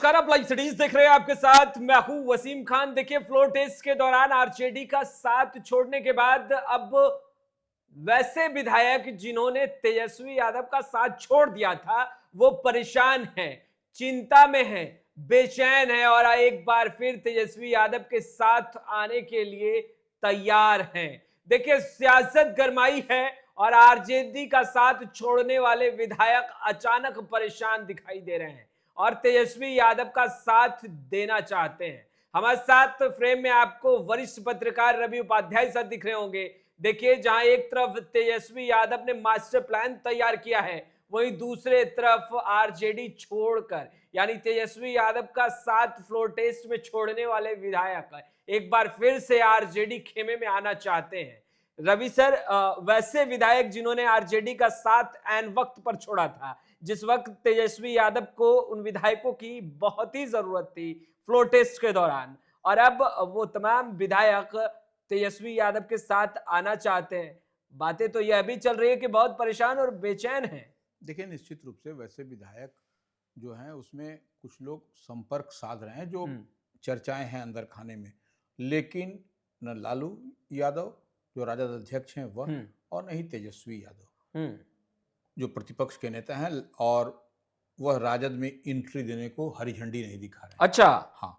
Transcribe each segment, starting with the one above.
नमस्कार, आप live studies देख रहे हैं। आपके साथ मैं हूं वसीम खान। देखिए, फ्लोर टेस्ट के दौरान आरजेडी का साथ छोड़ने के बाद अब वैसे विधायक जिन्होंने तेजस्वी यादव का साथ छोड़ दिया था वो परेशान हैं, चिंता में हैं, बेचैन हैं और एक बार फिर तेजस्वी यादव के साथ आने के लिए तैयार हैं। देखिए, सियासत गरमाई है और आरजेडी का साथ छोड़ने वाले विधायक अचानक परेशान दिखाई दे रहे हैं और तेजस्वी यादव का साथ देना चाहते हैं। हमारे साथ फ्रेम में आपको वरिष्ठ पत्रकार रवि उपाध्याय साहब दिख रहे होंगे। देखिए, जहां एक तरफ तेजस्वी यादव ने मास्टर प्लान तैयार किया है, वहीं दूसरे तरफ आरजेडी छोड़कर यानी तेजस्वी यादव का साथ फ्लोर टेस्ट में छोड़ने वाले विधायक एक बार फिर से आरजेडी खेमे में आना चाहते हैं। रवि सर, वैसे विधायक जिन्होंने आरजेडी का साथ ऐन वक्त पर छोड़ा था, जिस वक्त तेजस्वी यादव को उन विधायकों की बहुत ही जरूरत थी फ्लोर टेस्ट के दौरान, और अब वो तमाम विधायक तेजस्वी यादव के साथ आना चाहते हैं। बातें तो यह भी चल रही है कि बहुत परेशान और बेचैन हैं। देखिए, निश्चित रूप से वैसे विधायक जो हैं उसमें कुछ लोग संपर्क साध रहे हैं, जो चर्चाएं हैं अंदर खाने में, लेकिन न लालू यादव जो राजद अध्यक्ष हैं वह और नहीं तेजस्वी यादव जो प्रतिपक्ष के नेता हैं, और वह राजद में एंट्री देने को हरी झंडी नहीं दिखा रहे। अच्छा, हाँ,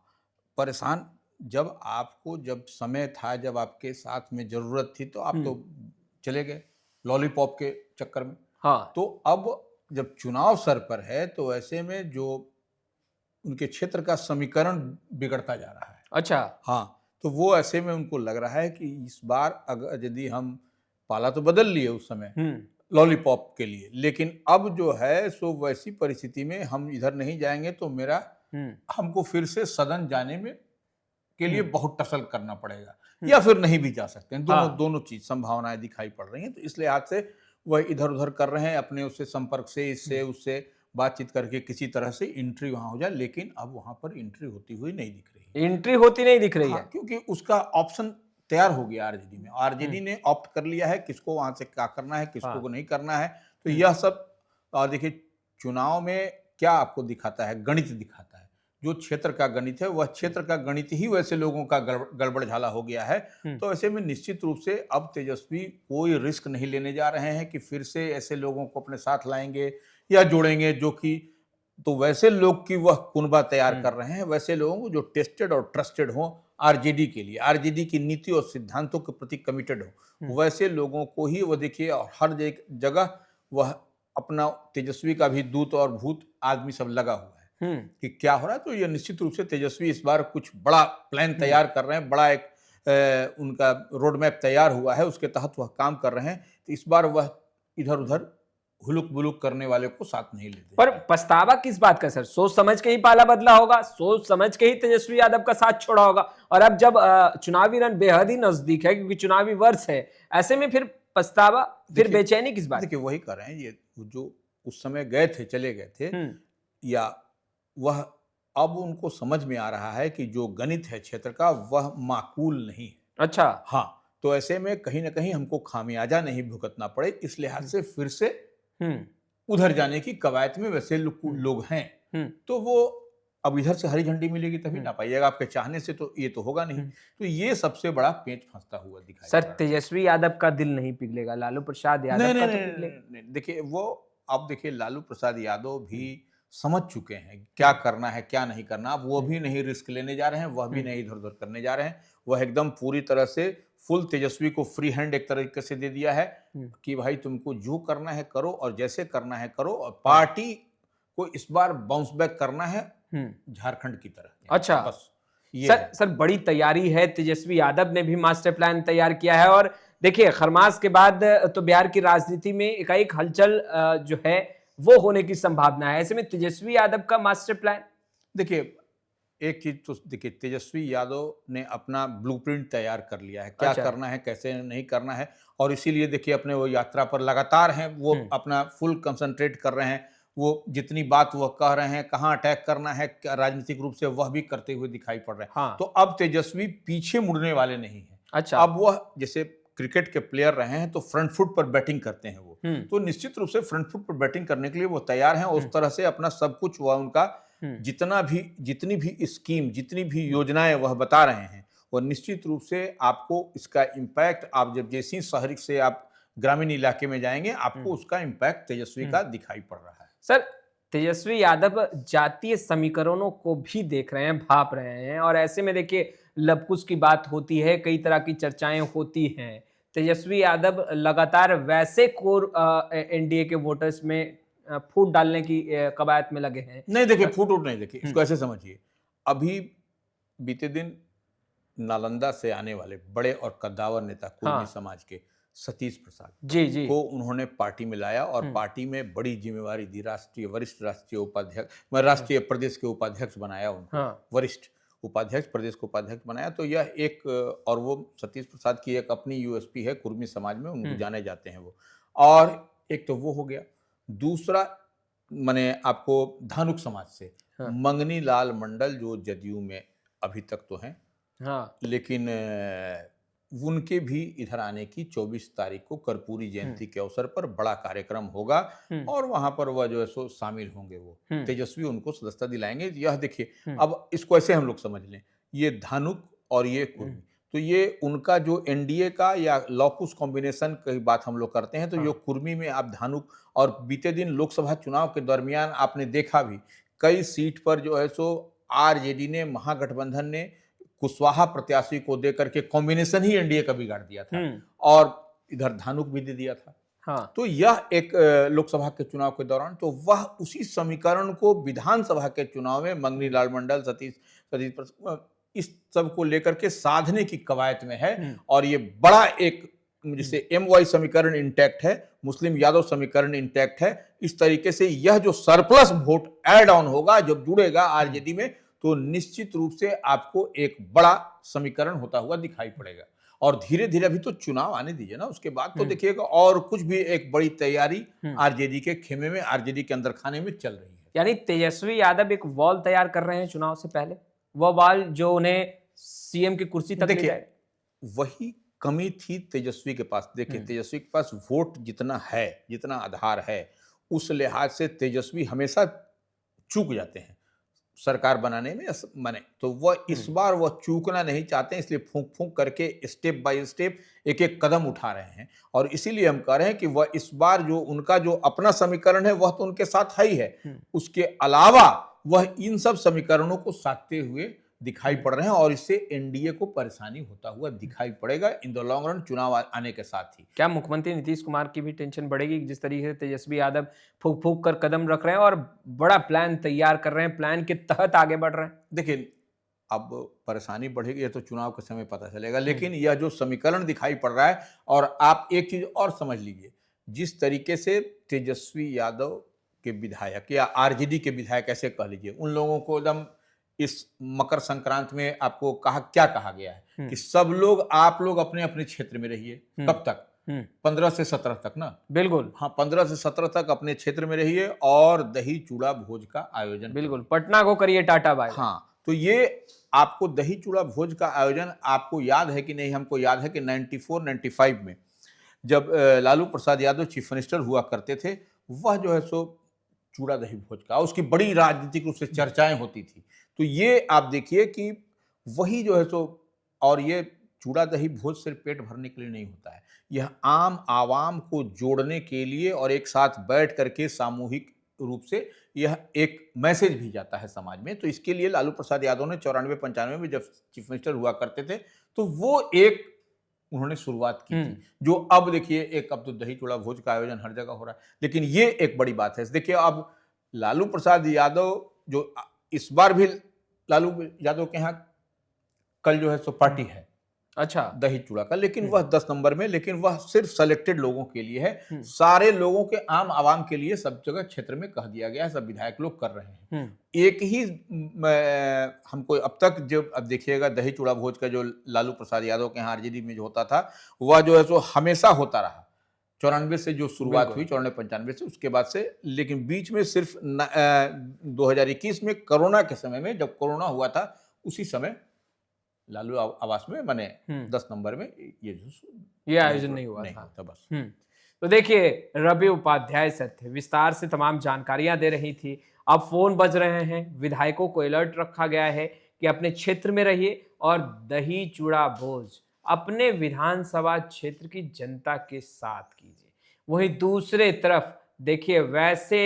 परेशान जब समय था, जब आपके साथ में जरूरत थी तो आप तो चले गए लॉलीपॉप के चक्कर में। हाँ, तो अब जब चुनाव सर पर है तो ऐसे में जो उनके क्षेत्र का समीकरण बिगड़ता जा रहा है। अच्छा, हाँ, तो वो ऐसे में उनको लग रहा है कि इस बार अगर यदि हम पाला तो बदल लिए उस समय लॉलीपॉप के लिए, लेकिन अब जो है सो वैसी परिस्थिति में हम इधर नहीं जाएंगे तो हमको फिर से सदन जाने में के लिए बहुत टसल करना पड़ेगा, या फिर नहीं भी जा सकते हैं। दोनों चीज संभावनाएं दिखाई पड़ रही हैं। तो इसलिए आज से वह इधर उधर कर रहे हैं, अपने उससे संपर्क से, इससे उससे बातचीत करके किसी तरह से एंट्री वहां हो जाए, लेकिन अब वहां पर एंट्री होती हुई नहीं दिख रही है। एंट्री होती नहीं दिख रही है। क्योंकि उसका ऑप्शन तैयार हो गया आरजेडी में। आरजेडी ने ऑप्ट कर लिया है किसको वहां से क्या करना है, किसको को नहीं करना है। तो यह सब देखिए, चुनाव में क्या आपको दिखाता है, गणित दिखाता है। जो क्षेत्र का गणित है वह क्षेत्र का गणित ही वैसे लोगों का गड़बड़ झाला हो गया है। तो ऐसे में निश्चित रूप से अब तेजस्वी कोई रिस्क नहीं लेने जा रहे हैं कि फिर से ऐसे लोगों को अपने साथ लाएंगे या जोड़ेंगे जो कि, तो वैसे लोग की वह कुनबा तैयार कर रहे हैं, वैसे लोगों को जो टेस्टेड और ट्रस्टेड हो आरजेडी के लिए, आरजेडी की नीति और सिद्धांतों के प्रति कमिटेड हो, वैसे लोगों को ही वह देखिए। और हर जगह वह अपना तेजस्वी का भी दूत और भूत आदमी सब लगा हुआ है कि क्या हो रहा है। तो यह निश्चित रूप से तेजस्वी इस बार कुछ बड़ा प्लान तैयार कर रहे हैं, बड़ा एक उनका रोड मैप तैयार हुआ है, उसके तहत वह काम कर रहे हैं। तो इस बार वह इधर उधर हुलुक बुलुक करने वाले को साथ नहीं लेते। पर पछतावा किस बात का सर? सोच समझ के ही पाला बदला होगा, सोच समझ के ही तेजस्वी यादव का साथ छोड़ा होगा, और अब जब चुनावी रण बेहद ही नजदीक है क्योंकि चुनावी वर्ष है, ऐसे में फिर पछतावा, फिर बेचैनी किस बात? देखिए, वही कर रहे हैं ये जो उस समय गए थे, चले गए थे, या वह अब उनको समझ में आ रहा है कि जो गणित है क्षेत्र का वह माकूल नहीं है। अच्छा, हाँ, तो ऐसे में कहीं ना कहीं हमको खामियाजा नहीं भुगतना पड़े, इस लिहाज से फिर से उधर जाने की कवायद में वैसे लोग हैं। तो वो अब इधर से हरी झंडी मिलेगी तभी ना पाइएगा, आपके चाहने से तो ये तो होगा नहीं। तो ये सबसे बड़ा पेंच फंसता हुआ दिखाई सर, तेजस्वी यादव का दिल नहीं पिघलेगा, लालू प्रसाद यादव का तो पिघलेगा। देखिए, वो अब देखिए लालू प्रसाद यादव भी समझ चुके हैं क्या करना है क्या नहीं करना। अब वो भी नहीं रिस्क लेने जा रहे हैं, वह भी नहीं इधर उधर करने जा रहे हैं। वह एकदम पूरी तरह से फुल तेजस्वी को फ्री हैंड एक तरीके से दे दिया है कि भाई तुमको जो करना है करो और जैसे करना है करो, और पार्टी को इस बार बाउंस बैक करना है झारखंड की तरह। अच्छा, बस सर बड़ी तैयारी है, तेजस्वी यादव ने भी मास्टर प्लान तैयार किया है। और देखिए, खरमास के बाद तो बिहार की राजनीति में एकाएक हलचल जो है वो होने की संभावना है। ऐसे में तेजस्वी यादव का मास्टर प्लान, देखिए एक चीज तो देखिए, तेजस्वी यादव ने अपना ब्लूप्रिंट तैयार कर लिया है, क्या करना है कैसे नहीं करना है। और इसीलिए देखिए अपने वो यात्रा पर लगातार हैं, वो अपना फुल कंसंट्रेट कर रहे हैं। वो जितनी बात वह कह रहे हैं, कहाँ अटैक करना है राजनीतिक रूप से, वह भी करते हुए दिखाई पड़ रहे हैं। तो अब तेजस्वी पीछे मुड़ने वाले नहीं है। अच्छा, अब वह जैसे क्रिकेट के प्लेयर रहे हैं तो फ्रंट फुट पर बैटिंग करते हैं वो, तो निश्चित रूप से फ्रंट फुट पर बैटिंग करने के लिए वो तैयार हैं। उस तरह से अपना सब कुछ वह उनका जितनी भी स्कीम, जितनी भी योजनाएं वह बता रहे हैं, और निश्चित रूप से आपको इसका इम्पैक्ट, आप जब जैसी शहर से आप ग्रामीण इलाके में जाएंगे, आपको उसका इम्पैक्ट तेजस्वी का दिखाई पड़ रहा है। सर, तेजस्वी यादव जातीय समीकरणों को भी देख रहे हैं, भाप रहे हैं, और ऐसे में देखिए लवकुश की बात होती है, कई तरह की चर्चाएं होती हैं। तेजस्वी यादव लगातार वैसे कोर एनडीए के वोटर्स में फूट डालने की कवायद में लगे हैं। नहीं देखिए, फूट उठ नहीं, देखिए इसको ऐसे समझिए। अभी बीते दिन नालंदा से आने वाले बड़े और कद्दावर नेता कुर्मी समाज के सतीश प्रसाद जी को उन्होंने पार्टी में लाया और पार्टी में बड़ी जिम्मेवारी दी। वरिष्ठ राष्ट्रीय उपाध्यक्ष, राष्ट्रीय प्रदेश के उपाध्यक्ष बनाया उनको, वरिष्ठ उपाध्यक्ष, प्रदेश को उपाध्यक्ष बनाया। तो यह एक, और वो सतीश प्रसाद की एक अपनी यूएसपी है कुर्मी समाज में, उनको जाने जाते हैं वो। और एक तो वो हो गया। दूसरा माने आपको धानुक समाज से मंगनी लाल मंडल, जो जदयू में अभी तक तो हैं, लेकिन उनके भी इधर आने की 24 तारीख को कर्पूरी जयंती के अवसर पर बड़ा कार्यक्रम होगा और वहां पर वह जो है सो शामिल होंगे। वो तेजस्वी उनको सदस्यता दिलाएंगे। यह देखिए, अब इसको ऐसे हम लोग समझ लें, ये धानुक और ये कुर्मी, तो ये उनका जो एनडीए का या लॉकुश कॉम्बिनेशन की बात हम लोग करते हैं, तो ये कुर्मी में आप धानुक, और बीते दिन लोकसभा चुनाव के दरमियान आपने देखा भी कई सीट पर जो है सो आरजेडी ने, महागठबंधन ने कुशवाहा प्रत्याशी को देकर के कॉम्बिनेशन ही एनडीए का बिगाड़ दिया था और इधर धानुक भी दे दिया था। तो यह एक लोकसभा के चुनाव के दौरान, तो वह उसी समीकरण को विधानसभा के चुनाव में मंगनी लाल मंडल, सतीश इस सब को लेकर के साधने की कवायद में है। और ये बड़ा एक, जिसे एमवाई समीकरण इंटैक्ट है, मुस्लिम यादव समीकरण इंटैक्ट है। इस तरीके से यह जो सरप्लस वोट ऐड ऑन होगा, जब जुड़ेगा आरजेडी में, तो निश्चित रूप से आपको एक बड़ा समीकरण होता हुआ दिखाई पड़ेगा। और धीरे धीरे, अभी तो चुनाव आने दीजिए ना, उसके बाद तो देखिएगा और कुछ भी एक बड़ी तैयारी आरजेडी के खेमे में, आरजेडी के अंदर खाने में चल रही है। यानी तेजस्वी यादव एक वॉल तैयार कर रहे हैं चुनाव से पहले, वो वॉल जो उन्हें सीएम की कुर्सी तक ले जाए। वही कमी थी तेजस्वी के पास। देखिए, तेजस्वी के पास वोट जितना है, जितना आधार है, उस लिहाज से तेजस्वी हमेशा चूक जाते हैं सरकार बनाने में माने। तो वह इस बार वह चूकना नहीं चाहते हैं, इसलिए फूंक फूंक करके स्टेप बाय स्टेप एक एक कदम उठा रहे हैं। और इसीलिए हम कह रहे हैं कि वह इस बार जो उनका जो अपना समीकरण है, वह तो उनके साथ है ही है, उसके अलावा वह इन सब समीकरणों को साधते हुए दिखाई पड़ रहे हैं और इससे एनडीए को परेशानी होता हुआ दिखाई पड़ेगा इन द लॉन्ग रन, चुनाव आने के साथ ही। क्या मुख्यमंत्री नीतीश कुमार की भी टेंशन बढ़ेगी, जिस तरीके से तेजस्वी यादव फूक फूक कर कदम रख रहे हैं और बड़ा प्लान तैयार कर रहे हैं, प्लान के तहत आगे बढ़ रहे हैं? देखिए, अब परेशानी बढ़ेगी ये तो चुनाव के समय पता चलेगा, लेकिन यह जो समीकरण दिखाई पड़ रहा है, और आप एक चीज और समझ लीजिए, जिस तरीके से तेजस्वी यादव के विधायक या आरजेडी के विधायक, ऐसे कह लीजिए, उन लोगों को एकदम इस मकर संक्रांति में आपको क्या कहा गया है कि सब लोग, आप लोग अपने अपने क्षेत्र में रहिए। कब तक? 15 से 17 तक ना। बिल्कुल, हाँ, 15 से 17 तक अपने क्षेत्र में रहिए और दही चूड़ा भोज का आयोजन। बिल्कुल, पटना को करिए टाटा बाय। हाँ, तो ये आपको दही चूड़ा भोज का आयोजन, आपको याद है कि नहीं? हमको याद है कि 94-95 में जब लालू प्रसाद यादव चीफ मिनिस्टर हुआ करते थे, वह जो है सो चूड़ा दही भोज का, उसकी बड़ी राजनीतिक रूप से चर्चाएं होती थी। तो ये आप देखिए कि वही जो है सो, और ये चूड़ा दही भोज सिर्फ पेट भरने के लिए नहीं होता है, यह आम आवाम को जोड़ने के लिए और एक साथ बैठ करके सामूहिक रूप से यह एक मैसेज भी जाता है समाज में। तो इसके लिए लालू प्रसाद यादव ने 94-95 में जब चीफ मिनिस्टर हुआ करते थे, तो वो एक उन्होंने शुरुआत की थी, जो अब देखिए एक, अब तो दही चूड़ा भोज का आयोजन हर जगह हो रहा है, लेकिन ये एक बड़ी बात है। देखिए, अब लालू प्रसाद यादव जो इस बार भी लालू यादव के यहाँ कल जो है सो पार्टी है, अच्छा, दही चूड़ा का, लेकिन वह 10 नंबर में, लेकिन वह सिर्फ सेलेक्टेड लोगों के लिए है। सारे लोगों के, आम आवाम के लिए सब जगह क्षेत्र में कह दिया गया है, सब विधायक लोग कर रहे हैं। एक ही हमको अब तक जब, अब देखिएगा दही चूड़ा भोज का जो लालू प्रसाद यादव के यहाँ आरजेडी में जो होता था, वह जो है सो हमेशा होता रहा। 94 से जो शुरुआत हुई, 94-95 से, उसके बाद से, लेकिन बीच में सिर्फ 2021 में कोरोना के समय में, जब कोरोना हुआ था, उसी समय लालू आवास में माने 10 नंबर में ये आयोजन नहीं हुआ था बस। तो देखिए, रवि उपाध्याय सर थे, विस्तार से तमाम जानकारियां दे रही थी अब फोन बज रहे हैं, विधायकों को अलर्ट रखा गया है कि अपने क्षेत्र में रहिए और दही चूड़ा भोज अपने विधानसभा क्षेत्र की जनता के साथ कीजिए। वहीं दूसरे तरफ देखिए वैसे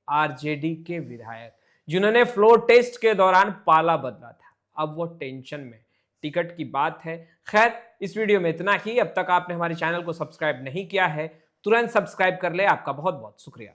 आरजेडी के विधायक जिन्होंने फ्लोर टेस्ट के दौरान पाला बदला था, अब वो टेंशन में, टिकट की बात है। खैर, इस वीडियो में इतना ही। अब तक आपने हमारे चैनल को सब्सक्राइब नहीं किया है, तुरंत सब्सक्राइब कर ले। आपका बहुत बहुत शुक्रिया।